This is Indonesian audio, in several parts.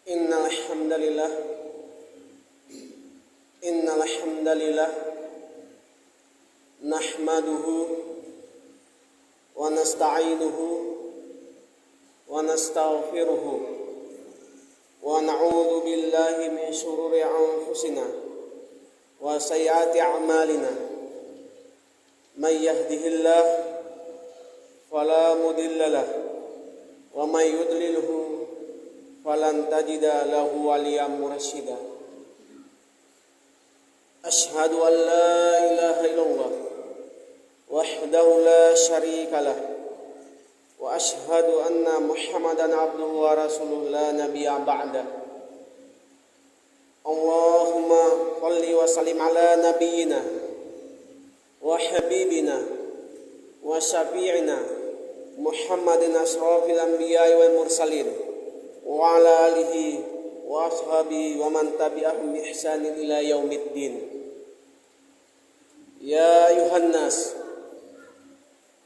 Innal hamdalillah nahmaduhu wa nasta'inuhu wa nastaghfiruhu wa na'udzu billahi min shururi anfusina wa sayyiati a'malina. May yahdihillah fala mudilla lahu wa may yudlilhu falan tajida lahu waliyan mursyida. Asyhadu an la ilaha illallah wahdahu la syarika lah wa asyhadu anna Muhammadan abduhu wa rasuluhu la nabiyya ba'da. Allahumma shalli wa sallim ala nabiyyina wa habibina wa syafi'ina Muhammadin asrafil anbiya'i wal mursalin wa ala alihi wa ashabihi wa man tabi'ahum bi ihsanin ila yaumiddin. Ya ayuhan nas,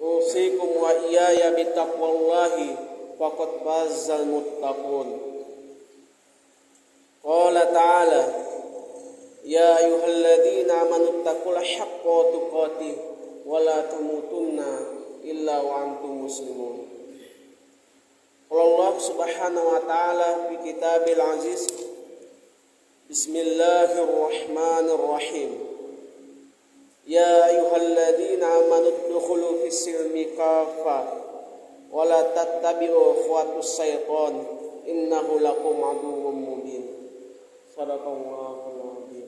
usikum wa iyaya bittaqwallahi faqad fazal muttaqun. Qala ta'ala, ya ayyuhalladzina amanu taqullaha haqqa tuqatih wa la tamutunna illa wa antum muslimun. Qala Allah subhanahu wa ta'ala fi kitabil aziz, bismillahirrahmanirrahim. Ya ayyuhalladzina amanu udkhulu fis-silmi kaffah wa la tattabi'u khuwatus syaitan innahu lakum aduwwum mubin. Shadaqallahul azim.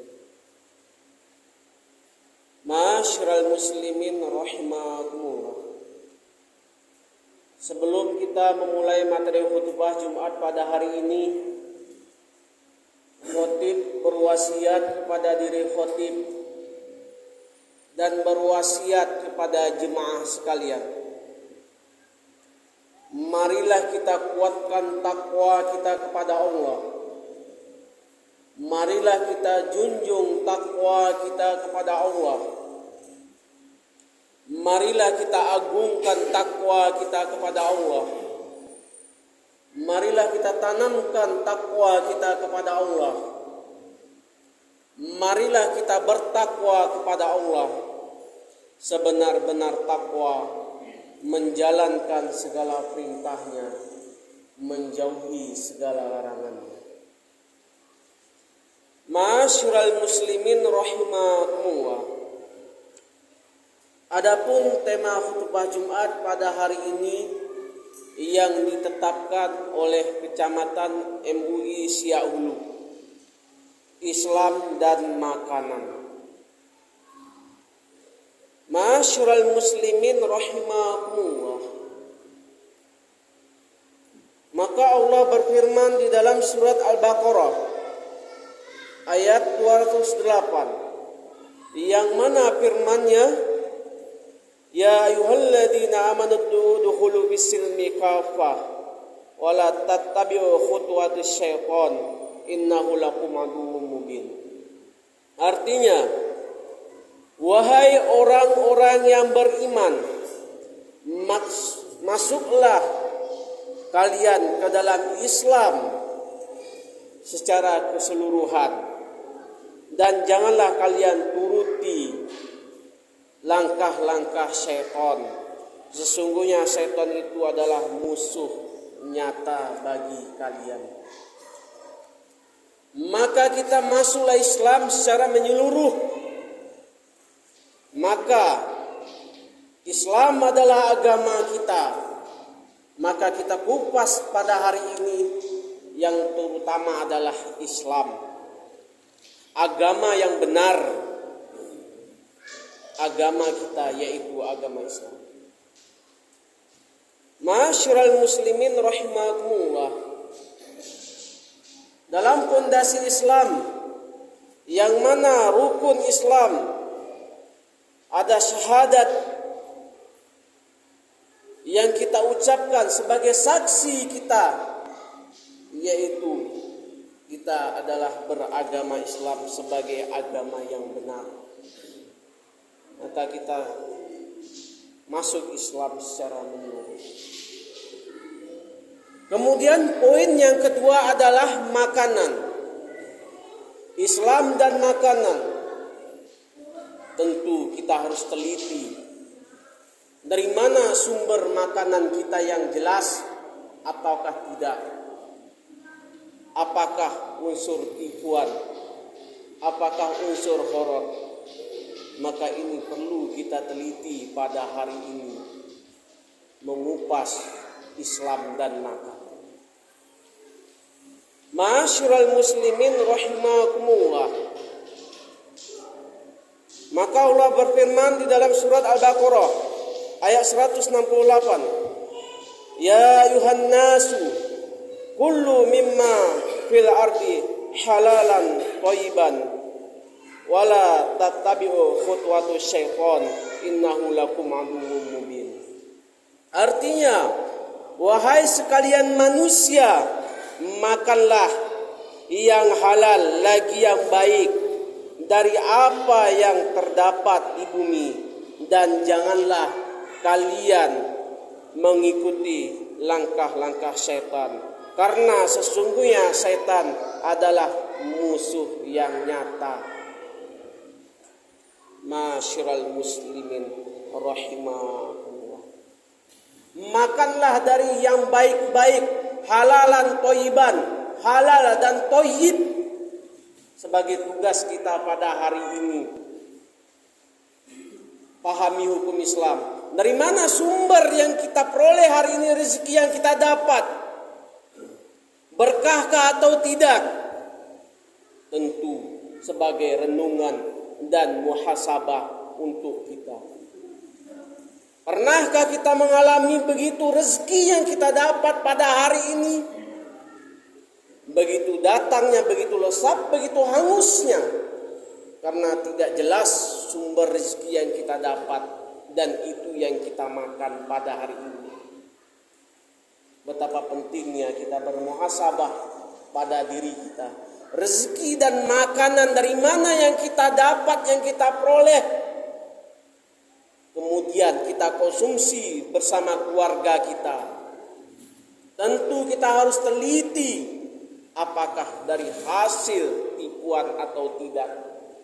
Ma'asyiral muslimin rahimakumullah. Sebelum kita memulai materi khutbah Jumat pada hari ini, khotib berwasiat kepada diri khotib dan berwasiat kepada jemaah sekalian. Marilah kita kuatkan takwa kita kepada Allah. Marilah kita junjung takwa kita kepada Allah. Marilah kita agungkan takwa kita kepada Allah. Marilah kita tanamkan takwa kita kepada Allah. Marilah kita bertakwa kepada Allah sebenar-benar takwa, menjalankan segala perintahnya, menjauhi segala larangannya. Ma'asyiral muslimin rahimakumullah. Adapun tema khutbah Jumat pada hari ini yang ditetapkan oleh Kecamatan MUI Siak-Hulu, Islam dan makanan. Ma'asyiral muslimin rahimakumullah. Maka Allah berfirman di dalam surat Al-Baqarah ayat 208, yang mana firman-Nya, ya ayyuhalladzina amanu udkhulu fis-silmi kaffah wa la tattabi'u khutuwatis syaitan innahu lakum aduwwum mubin. Artinya, wahai orang-orang yang beriman, masuklah kalian ke dalam Islam secara keseluruhan, dan janganlah kalian turuti langkah-langkah syaitan. Sesungguhnya syaitan itu adalah musuh nyata bagi kalian. Maka kita masuklah Islam secara menyeluruh. Maka Islam adalah agama kita. Maka kita kupas pada hari ini yang terutama adalah Islam, agama yang benar. Agama kita yaitu agama Islam. Ma'asyiral muslimin rahimakumullah. Dalam pondasi Islam, yang mana rukun Islam ada syahadat yang kita ucapkan sebagai saksi kita, yaitu kita adalah beragama Islam sebagai agama yang benar. Maka kita masuk Islam secara menyeluruh. Kemudian poin yang kedua adalah makanan. Islam dan makanan. Tentu kita harus teliti. Dari mana sumber makanan kita yang jelas ataukah tidak? Apakah unsur tipuan? Apakah unsur horor? Maka ini perlu kita teliti pada hari ini. Mengupas Islam dan makanan. Ma'asyiral muslimin rahimakumullah. Maka Allah berfirman di dalam surat Al-Baqarah ayat 168. Ya ayuhan nasu kullu mimma fil ardi halalan thayyiban wala tattabi'u khutuwatu syaitan innahu lakum aduwwum mubin. Artinya, wahai sekalian manusia, makanlah yang halal lagi yang baik dari apa yang terdapat di bumi, dan janganlah kalian mengikuti langkah-langkah setan, karena sesungguhnya setan adalah musuh yang nyata. Ma'asyiral muslimin rahimahullah. Makanlah dari yang baik-baik, halalan thayyiban, halal dan thayyib, sebagai tugas kita pada hari ini. Pahami hukum Islam. Dari mana sumber yang kita peroleh hari ini, rezeki yang kita dapat? Berkahkah atau tidak? Tentu sebagai renungan dan muhasabah untuk kita. Pernahkah kita mengalami begitu rezeki yang kita dapat pada hari ini? Begitu datangnya, begitu lesap, begitu hangusnya. Karena tidak jelas sumber rezeki yang kita dapat, dan itu yang kita makan pada hari ini. Betapa pentingnya kita bermuhasabah pada diri kita. Rezeki dan makanan dari mana yang kita dapat, yang kita peroleh, kemudian kita konsumsi bersama keluarga kita. Tentu kita harus teliti apakah dari hasil tipuan atau tidak,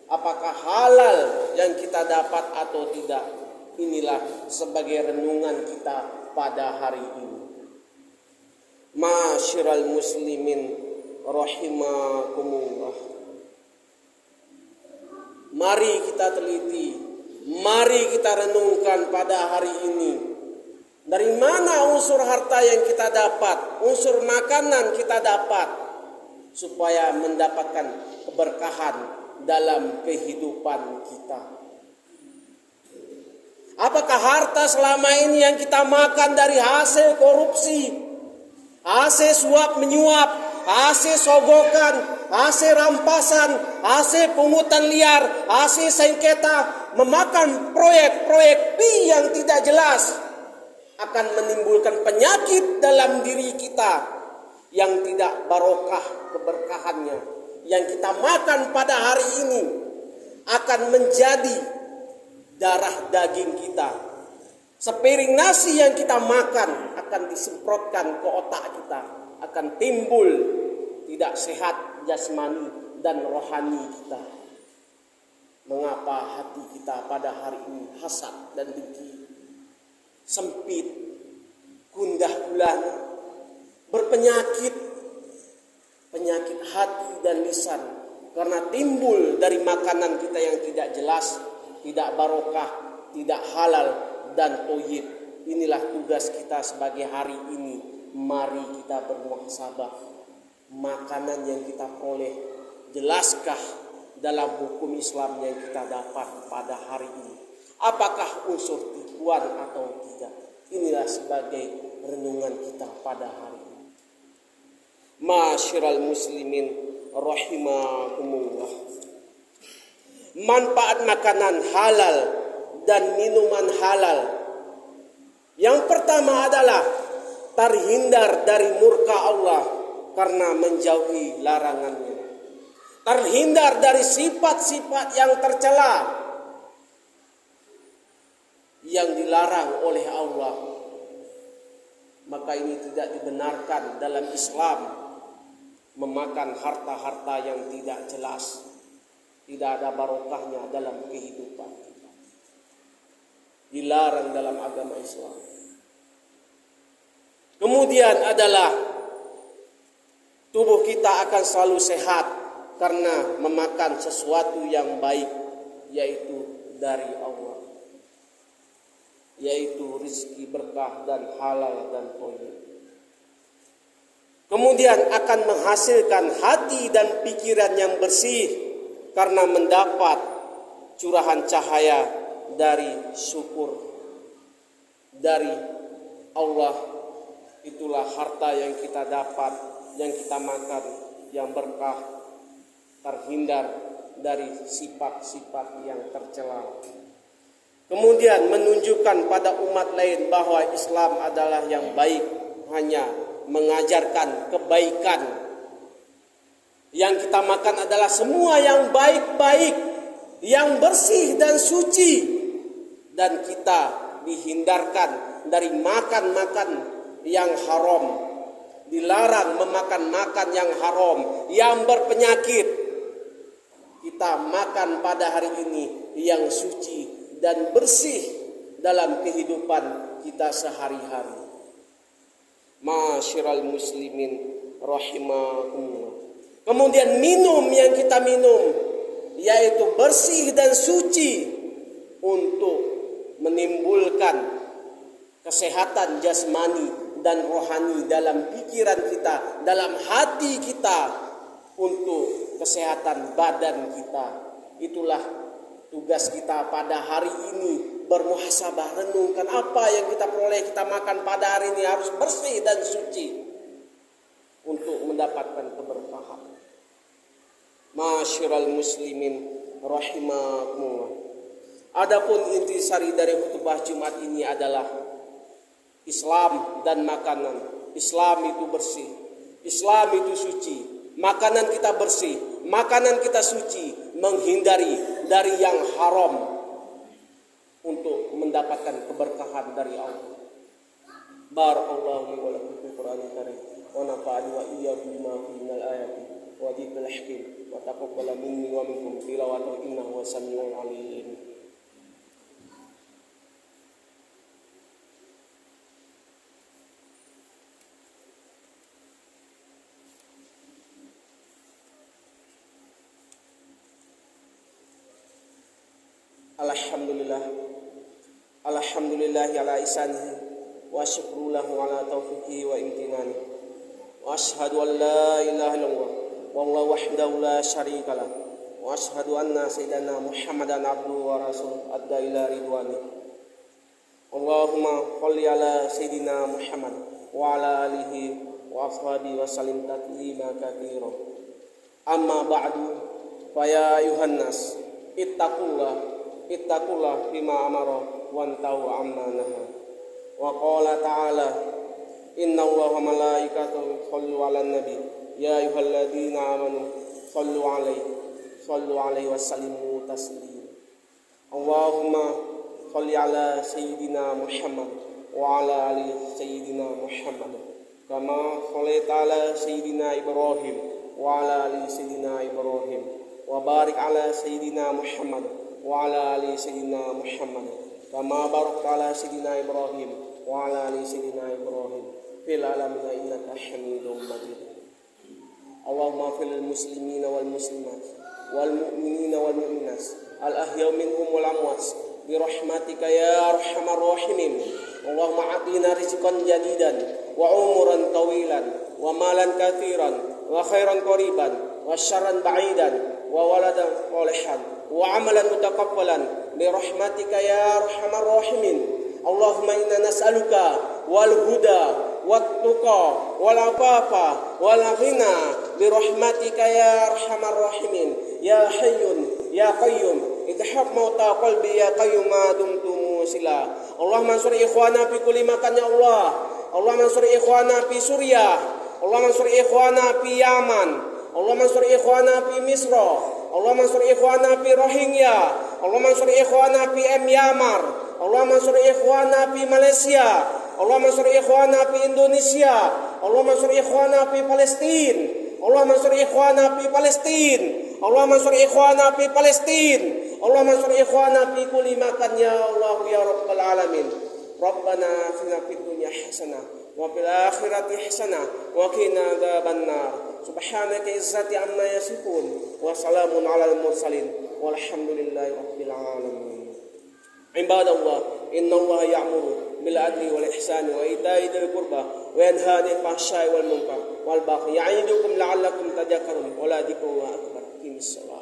apakah halal yang kita dapat atau tidak. Inilah sebagai renungan kita pada hari ini. Ma'asyiral muslimin rahimakumullah. Mari kita teliti, mari kita renungkan pada hari ini. Dari mana unsur harta yang kita dapat, unsur makanan kita dapat, supaya mendapatkan keberkahan dalam kehidupan kita. Apakah harta selama ini yang kita makan dari hasil korupsi, hasil suap menyuap, hasil sogokan, hasil rampasan, hasil pungutan liar, hasil sengketa, memakan proyek-proyek yang tidak jelas, akan menimbulkan penyakit dalam diri kita yang tidak barokah keberkahannya. Yang kita makan pada hari ini akan menjadi darah daging kita. Sepiring nasi yang kita makan akan disemprotkan ke otak kita, akan timbul tidak sehat jasmani dan rohani kita. Mengapa hati kita pada hari ini hasad dan dengki, sempit, gundah gulana, berpenyakit, penyakit hati dan lisan, karena timbul dari makanan kita yang tidak jelas, tidak barokah, tidak halal dan thayyib. Inilah tugas kita sebagai hari ini. Mari kita bermuhasabah. Makanan yang kita peroleh, jelaskah dalam hukum Islam yang kita dapat pada hari ini? Apakah unsur tipuan atau tidak? Inilah sebagai renungan kita pada hari ini. Ma'asyiral muslimin rahimakumullah. Manfaat makanan halal dan minuman halal. Yang pertama adalah terhindar dari murka Allah karena menjauhi larangannya. Terhindar dari sifat-sifat yang tercela yang dilarang oleh Allah. maka ini tidak dibenarkan dalam Islam memakan harta-harta yang tidak jelas, tidak ada barokahnya dalam kehidupan kita. Dilarang dalam agama Islam. Kemudian adalah tubuh kita akan selalu sehat karena memakan sesuatu yang baik, yaitu dari Allah, yaitu rezeki berkah dan halal dan thayyib. Kemudian akan menghasilkan hati dan pikiran yang bersih karena mendapat curahan cahaya dari syukur dari Allah. Itulah harta yang kita dapat, yang kita makan, yang berkah, terhindar dari sifat-sifat yang tercela. Kemudian menunjukkan pada umat lain bahwa Islam adalah yang baik, hanya mengajarkan kebaikan. Yang kita makan adalah semua yang baik-baik, yang bersih dan suci. Dan kita dihindarkan dari makan-makan yang haram. Dilarang memakan makan yang haram, yang berpenyakit. Kita makan pada hari ini yang suci dan bersih dalam kehidupan kita sehari-hari. Masyiral muslimin rahimakumullah. Kemudian minum yang kita minum yaitu bersih dan suci untuk menimbulkan kesehatan jasmani dan rohani dalam pikiran kita, dalam hati kita, untuk kesehatan badan kita. Itulah tugas kita pada hari ini, bermuhasabah, renungkan apa yang kita peroleh, kita makan pada hari ini harus bersih dan suci untuk mendapatkan keberkahan. Masyiral muslimin rahimakumullah. Adapun intisari dari khutbah Jumat ini adalah Islam dan makanan. Islam itu bersih, Islam itu suci, makanan kita bersih, makanan kita suci, menghindari dari yang haram untuk mendapatkan keberkahan dari Allah. Barakallahu li wa lakum fil Qur'anil karim wa nafa'ani wa iyyakum bima fihi minal ayati wa dzikril hakim wa taqabbala minni wa minkum tilawatahu innahu was-sami'ul 'alim. Alhamdulillah ala ihsanihi wa syukru lahu ala taufiqihi wa imtinani wa ashhadu an la ilaha illallah wallahu wahdahu la syarika lah wa ashhadu anna sayyidana Muhammadan abduhu wa rasuluh adda ila ridwani. Allahumma shalli ala sayyidina Muhammad wa ala alihi wa ashabihi wa sallim taslima katsira. Amma ba'du, fa ya ayuhan nas ittaqullah bima amara wantahu amma naha. Wa qala ta'ala inna allaha malaikatahu yushollu 'alan nabi ya ayyuhalladzina amanu shallu 'alaihi wa sallimu taslima. Allahumma shalli 'ala sayyidina Muhammad wa 'ala ali sayyidina Muhammad kama shallaita 'ala sayyidina Ibrahim wa 'ala ali sayyidina Ibrahim wa barik 'ala sayyidina Muhammad wa 'ala ali sayyidina Muhammad kama barakta ala sayyidina Ibrahim wa ala ali sayyidina Ibrahim fil alamin innaka Hamidum Majid. Allahumma fil muslimina wal muslimat wal mu'minina wal mu'minat al ahya minhum wal amwat bi rahmatika ya arhamar rahimin. Allahumma atina rizqan jadidan wa umuran tawilan wa malan katsiran wa khairan qariban wa syarran ba'idan wa waladan salihan wa amalan mutaqabbalan bi rahmatika ya arhamar rahimin. Allahumma inna nas'aluka wal huda wat tuqa wal afafa wal ghina bi rahmatika ya arhamar rahimin ya hayyun ya qayyum idhab mauta qalbi ya qayyum ma dumtu musila. Allahumma ansur ikhwana fi kulli makan ya Allah. Allahumma ansur ikhwana fi Suriah. Allahumma ansur ikhwana fi Yaman. Allahumma ansur ikhwana fi Misra. Allahumma ansur ikhwana fi Rohingya. Allahumma ansur ikhwana fi Myanmar. Allahumma ansur ikhwana fi Malaysia. Allahumma ansur ikhwana fi Indonesia, Allahumma ansur ikhwana fi Palestina, Allahumma ansur ikhwana fi Palestina, Allahumma ansur ikhwana fi Palestina, Allahumma ansur ikhwana fi kulli makan ya Allah ya rabbal alamin. Rabbana atina fid dunya hasanah wa fil akhirati hasanah wa qina adzabannar. Subhanaka izzati amma yasifun wa salamun alal mursalin walhamdulillahi rabbil alamin. Ibadallah, innallaha ya'muru bil adli wal ihsani wa ita'i dzil qurba wa yanha 'anil fahsya'i wal munkar wal baghi ya'idukum la'allakum tadhakkarun wa la dzikrullahi akbar. Qimis shalah.